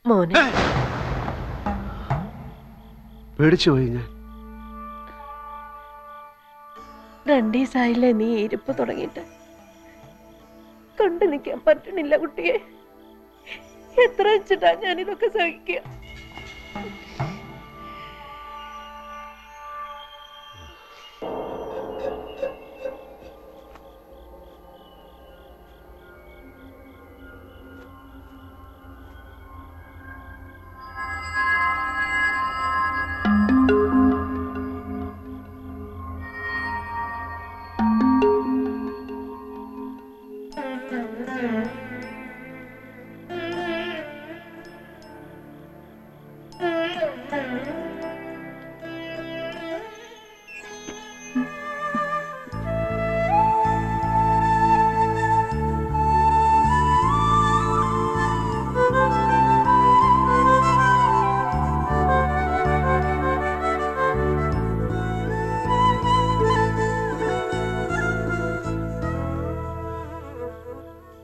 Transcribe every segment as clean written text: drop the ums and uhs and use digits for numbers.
മോനെ പേടിച്ചു പോയി ഞാൻ. 2 ദിവസമായില്ലേ നീ ഇരിപ്പ് തുടങ്ങിയിട്ട്. കണ്ടു നിൽക്കാൻ പറ്റണില്ല കുട്ടിയെ. എത്ര വെച്ചിട്ടാ ഞാനിതൊക്കെ സഹിക്കുക.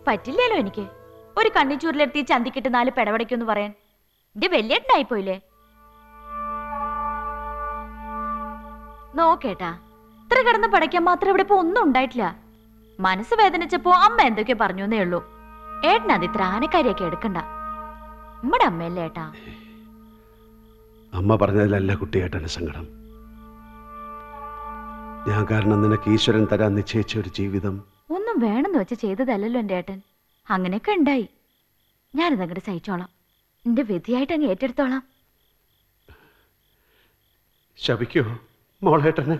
പറ്റില്ലല്ലോ എനിക്ക് ഒരു കണ്ണിച്ചൂരിലെത്തി ചന്തിക്കിട്ട് 4 പെടപടയ്ക്കൊന്ന് പറയാൻ. എന്റെ വലിയേട്ടനായിപ്പോയില്ലേ. നോക്കേട്ടാ, ഇത്ര കിടന്ന് പടയ്ക്കാൻ മാത്രം ഇവിടെ ഇപ്പൊ ഒന്നും ഉണ്ടായിട്ടില്ല. മനസ്സ് വേദനിച്ചപ്പോ അമ്മ എന്തൊക്കെയോ പറഞ്ഞേ ഉള്ളൂ. ഏട്ടനത് ഇത്ര ആനക്കാരിയൊക്കെ എടുക്കണ്ട. നമ്മുടെ അമ്മയല്ലേ ഏട്ടാ. അമ്മ പറഞ്ഞതിലല്ല കുട്ടിയേട്ടന്റെ സങ്കടം. ഞാൻ കാരണം നിനക്ക് ഈശ്വരൻ തരാൻ നിശ്ചയിച്ച ഒരു ജീവിതം ഒന്നും വേണമെന്ന് വെച്ച് ചെയ്തതല്ലല്ലോ എൻ്റെ ഏട്ടൻ. അങ്ങനെയൊക്കെ ഉണ്ടായി. ഞാനിതങ്ങോട്ട് സഹിച്ചോളാം. എന്റെ വിധിയായിട്ട് അങ്ങ് ഏറ്റെടുത്തോളാം. ശപിക്കോ മോളേട്ടനെ?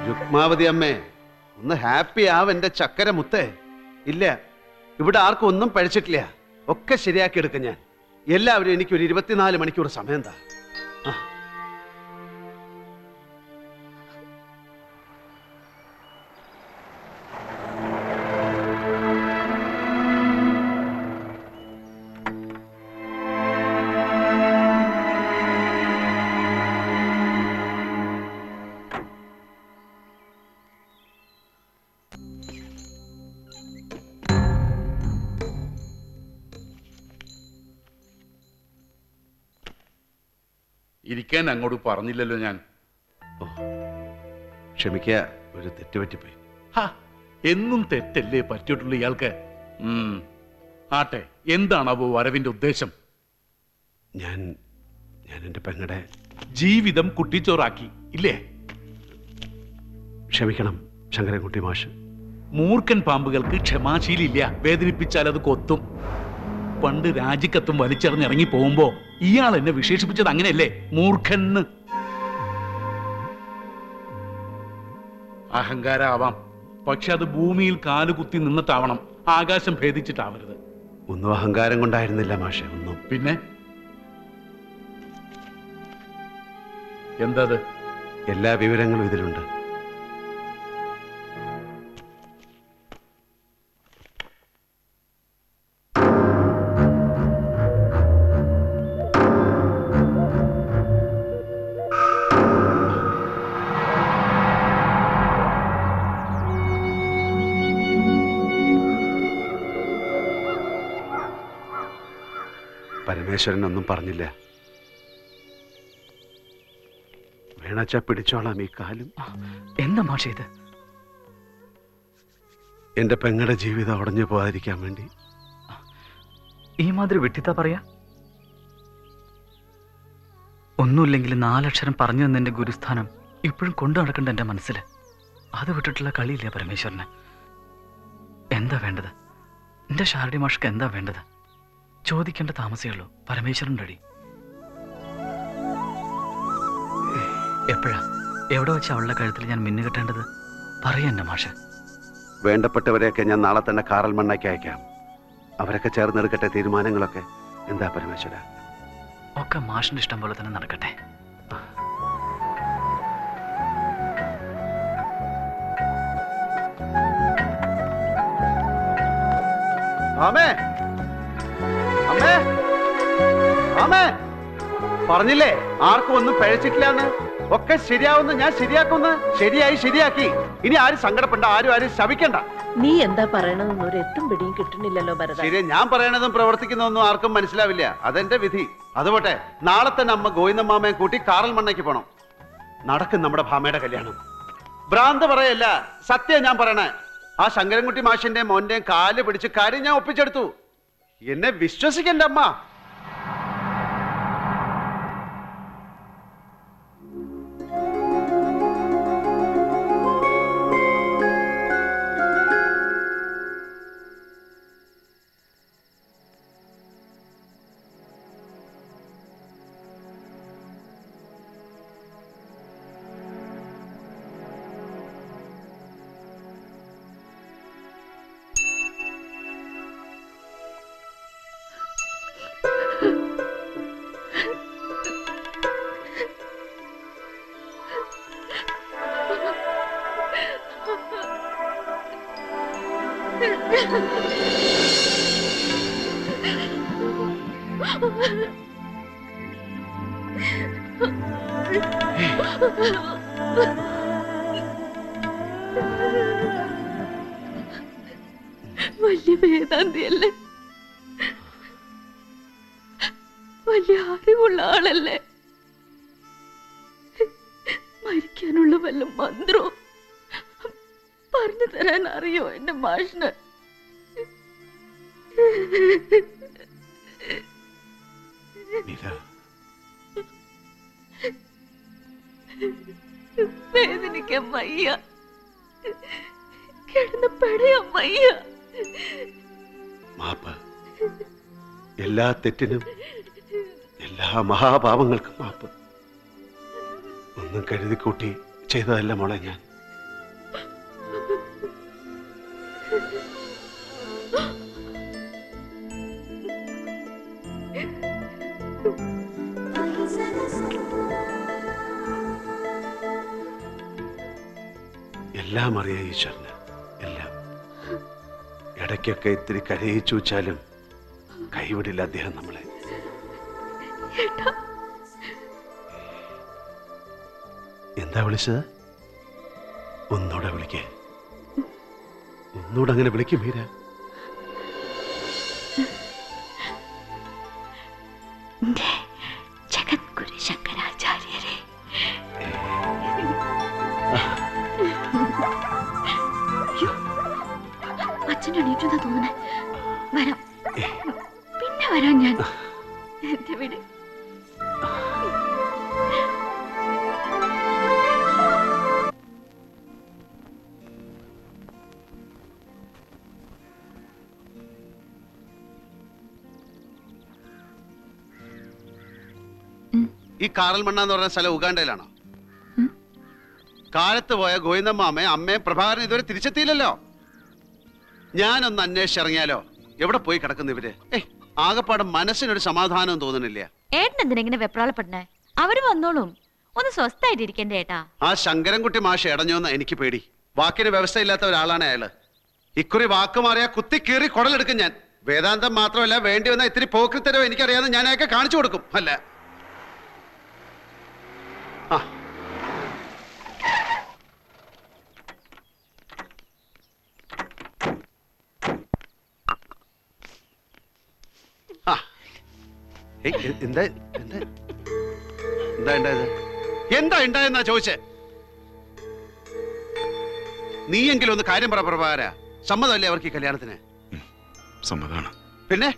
രുക്മാവതി അമ്മേ, ഒന്ന് ഹാപ്പി ആവ് എന്റെ ചക്കര മുത്തേ. ഇല്ല, ഇവിടെ ആർക്കും ഒന്നും പഴിച്ചിട്ടില്ല. ഒക്കെ ശരിയാക്കി എടുക്കാം ഞാൻ. എല്ലാവരും എനിക്കൊരു 24 മണിക്കൂർ സമയം താ. ഇരിക്കാൻ അങ്ങോട്ട് പറഞ്ഞില്ലല്ലോ ഞാൻ. ക്ഷമിക്കുക, ഒരു തെറ്റുപറ്റിപ്പോയി. എന്നും തെറ്റല്ലേ പറ്റിയിട്ടുള്ളൂ ഇയാൾക്ക്. ആട്ടെ, എന്താണാവോ വരവിന്റെ ഉദ്ദേശം? ഞാൻ എന്റെ പെങ്ങളുടെ ജീവിതം കുട്ടിച്ചോറാക്കി ഇല്ലേ? ക്ഷമിക്കണം ശങ്കരൻകുട്ടി മാഷ്. മൂർഖൻ പാമ്പുകൾക്ക് ക്ഷമാശീലില്ല. വേദനിപ്പിച്ചാൽ അത് കൊത്തും. പണ്ട് രാജിക്കത്തും വലിച്ചെറിഞ്ഞിറങ്ങി പോകുമ്പോ ഇയാൾ എന്നെ വിശേഷിപ്പിച്ചത് അങ്ങനെയല്ലേ, മൂർഖന്. അഹങ്കാരാവാം, പക്ഷെ അത് ഭൂമിയിൽ കാലുകുത്തി നിന്നിട്ടാവണം, ആകാശം ഭേദിച്ചിട്ടാവരുത്. ഒന്നും അഹങ്കാരം കൊണ്ടായിരുന്നില്ല മാഷെ, ഒന്നും. പിന്നെ എന്താ? എല്ലാ വിവരങ്ങളും ഇതിലുണ്ട്. പരമേശ്വരനൊന്നും പറഞ്ഞില്ല. വേണച്ച പിടിച്ചോളാം ഈ കാലും. എന്താ മാഷേ ഇത്? എന്റെ പെങ്ങളുടെ ജീവിതം ഉടഞ്ഞു പോകാതിരിക്കാൻ വേണ്ടി. ഈ മാതിരി വിട്ടിത്താ പറയാ? ഒന്നുമില്ലെങ്കിൽ 4 അക്ഷരം പറഞ്ഞു തന്ന എന്റെ ഗുരുസ്ഥാനം ഇപ്പോഴും കൊണ്ടു നടക്കണ്ട എന്റെ മനസ്സിൽ. അത് വിട്ടിട്ടുള്ള കളിയില്ല പരമേശ്വരന്. എന്താ വേണ്ടത്? എന്റെ ശാരടി മാഷ്ക്ക് എന്താ വേണ്ടത്? ചോദിക്കേണ്ട താമസേ ഉള്ളൂ. പരമേശ്വരൻ റെഡി. എപ്പോഴാ എവിടെ വെച്ച് അവളുടെ കഴുത്തിൽ ഞാൻ മിന്നു കെട്ടേണ്ടത്? പറയെന്നെ മാഷെ. വേണ്ടപ്പെട്ടവരെയൊക്കെ ഞാൻ നാളെ തന്നെ കാറൽ മണ്ണാക്കി അയക്കാം. അവരൊക്കെ ചേർന്നെടുക്കട്ടെ തീരുമാനങ്ങളൊക്കെ. എന്താ പരമേശ്വര? ഒക്കെ മാഷിന്റെ ഇഷ്ടം പോലെ തന്നെ നടക്കട്ടെ. അമ്മേ അമ്മേ അമ്മേ പറഞ്ഞില്ലേ ആർക്കും ഒന്നും പഴച്ചിട്ടില്ലാന്ന്. ഒക്കെ ശരിയാവുന്ന ഞാൻ ശരിയാക്കുന്ന്. ശരിയാക്കി. ഇനി ആരും സങ്കടപ്പെടണ്ട, ആരും ശപിക്കണ്ട. നീ എന്താ പറയണതെന്ന് ഒരു എത്തും പിടിയും കിട്ടുന്നില്ലല്ലോ ഭരത. ശരി, ഞാൻ പറയണതും പ്രവർത്തിക്കുന്നതൊന്നും ആർക്കും മനസ്സിലാവില്ല. അതെന്റെ വിധി. അതുപോട്ടെ, നാളെ തന്നെ അമ്മ ഗോവിന്ദമാമയെ കൂട്ടി കാറൽ മണ്ണയ്ക്ക് പോണം. നടക്കും നമ്മുടെ ഭാമയുടെ കല്യാണം. ഭ്രാന്ത് പറയല്ല, സത്യം ഞാൻ പറയണേ. ആ ശങ്കരൻകുട്ടി മാഷിന്റെയും മോന്റെയും കാല് പിടിച്ച് കാര്യം ഞാൻ ഒപ്പിച്ചെടുത്തു. എന്നെ വിശ്വസിക്കണ്ട അമ്മ. വലിയ വേദാന്തിയല്ലേ, വലിയ അറിവുള്ള ആളല്ലേ. മരിക്കാനുള്ള വല്ല മന്ത്രവും പറഞ്ഞു തരാൻ അറിയോ എന്റെ മാഷിന്? വേദനിക്കാൻ വയ്യ, കിടന്ന് പെടയാൻ വയ്യ. മാപ്പ്. എല്ലാ തെറ്റിനും എല്ലാ മഹാപാപങ്ങൾക്കും മാപ്പ്. ഒന്നും കരുതിക്കൂട്ടി ചെയ്തതല്ല മോളെ ഞാൻ. എല്ലാം അറിയാം ഈശ്വരന്, എല്ലാം. ഇടയ്ക്കൊക്കെ ഇത്തിരി കരയിച്ചു വെച്ചാലും കൈവിടില്ല അദ്ദേഹം നമ്മളെ. എന്താ വിളിച്ചത്? ഒന്നൂടെ വിളിക്കേ, ഒന്നൂടെ അങ്ങനെ വിളിക്കും മീര. ജഗദ്ഗുരു ശങ്കരാചാര്യരെ. അച്ഛൻ എണീറ്റെന്നാ തോന്നണേ. വരാം, പിന്നെ വരാം ഞാൻ. എന്റെ വീട് ഈ കാറൽ മണ്ണ എന്ന് പറഞ്ഞ സ്ഥലം ഉഗാണ്ടയിലാണോ? കാലത്ത് പോയ ഗോവിന്ദമ്മാമയും അമ്മയും പ്രഭാകരൻ ഇതുവരെ തിരിച്ചെത്തിയില്ലല്ലോ. ഞാനൊന്ന് അന്വേഷിച്ചിറങ്ങിയാലോ? എവിടെ പോയി കിടക്കുന്നു ഇവര്? ആകപ്പാടെ മനസ്സിനൊരു സമാധാനം തോന്നുന്നില്ല. ഏട്ടൻ എന്തിനെങ്ങനെ വെപ്രാളപ്പെടണേ? അവര് വന്നോളും. ഒന്ന് സ്വസ്ഥായിട്ടിരിക്കണ്ടേ ഏട്ടാ. ആ ശങ്കരൻകുട്ടി മാഷ് ഇടഞ്ഞോന്ന് എനിക്ക് പേടി. വാക്കിന് വ്യവസ്ഥയില്ലാത്ത ഒരാളാണ് അയാള്. ഇക്കുറി വാക്ക് മാറിയാ കുത്തി കീറി കുടലെടുക്കും ഞാൻ. വേദാന്തം മാത്രമല്ല, വേണ്ടി വന്ന ഇത്തിരി പോക്രിത്തരവ് എനിക്കറിയാതെ ഞാൻ അയാൾക്ക് കാണിച്ചു കൊടുക്കും. അല്ല എന്താ എന്താ എന്താ ഉണ്ടായത്? എന്താ ഉണ്ടായെന്നാ ചോദിച്ചേ? നീയെങ്കിലും ഒന്ന് കാര്യം പറ പ്രഭാകര. സമ്മതമല്ലേ അവർക്ക് ഈ കല്യാണത്തിന്? സമ്മതമാണ്. പിന്നെ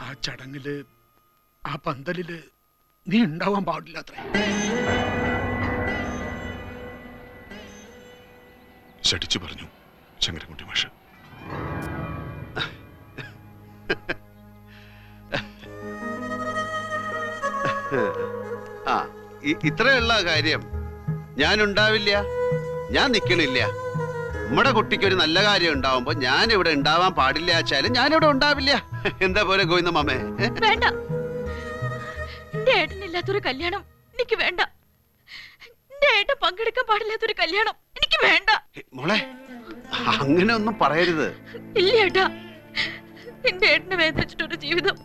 ആ ചടങ്ങില്, ആ പന്തലില് നീ ഉണ്ടാവാൻ പാടില്ലാത്രേ. ശഠിച്ചു പറഞ്ഞു ശങ്കരൻകുട്ടി മാഷ്. ആ ഇത്രയുള്ള കാര്യം ഞാനുണ്ടാവില്ല, ഞാൻ നിൽക്കണില്ല. നമ്മുടെ കുട്ടിക്ക് ഒരു നല്ല കാര്യം ഉണ്ടാവുമ്പോ ഞാൻ ഇവിടെ ഉണ്ടാവാൻ പാടില്ല വെച്ചാലും ഞാനിവിടെ ഉണ്ടാവില്ല. എന്താ പോലെ ഗോവിന്ദമാമേ? വേണ്ട, എന്റെ ഏട്ടനില്ലാത്തൊരു കല്യാണം എനിക്ക് വേണ്ട. എന്റെ ഏട്ടൻ പങ്കെടുക്കാൻ പാടില്ലാത്തൊരു കല്യാണം എനിക്ക് വേണ്ട. മോളെ അങ്ങനെ ഒന്നും പറയരുത്. ഇല്ല ഏട്ടാ, എന്റെ ഏട്ടനെ വേദനിച്ചിട്ടൊരു ജീവിതം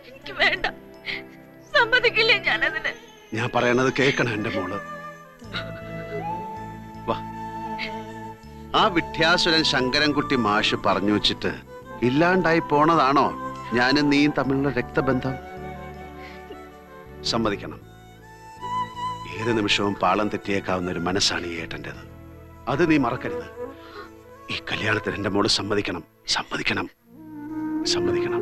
എനിക്ക് വേണ്ട. സമ്മതിക്കില്ല ഞാനതിന്. ഞാൻ പറയണത് കേൾക്കണം എന്റെ മോള്. വാ. ആ വിദ്യാസുരൻ ശങ്കരൻകുട്ടി മാഷ് പറഞ്ഞു വെച്ചിട്ട് ഇല്ലാണ്ടായി പോണതാണോ ഞാനും നീയും തമ്മിലുള്ള രക്തബന്ധം? സമ്മതിക്കണം. ഏത് നിമിഷവും പാളം തെറ്റിയേക്കാവുന്ന ഒരു മനസ്സാണ് ഈ ഏട്ടൻ്റെത്. അത് നീ മറക്കരുത്. ഈ കല്യാണത്തിന് എന്റെ മോള് സമ്മതിക്കണം. സമ്മതിക്കണം. സമ്മതിക്കണം.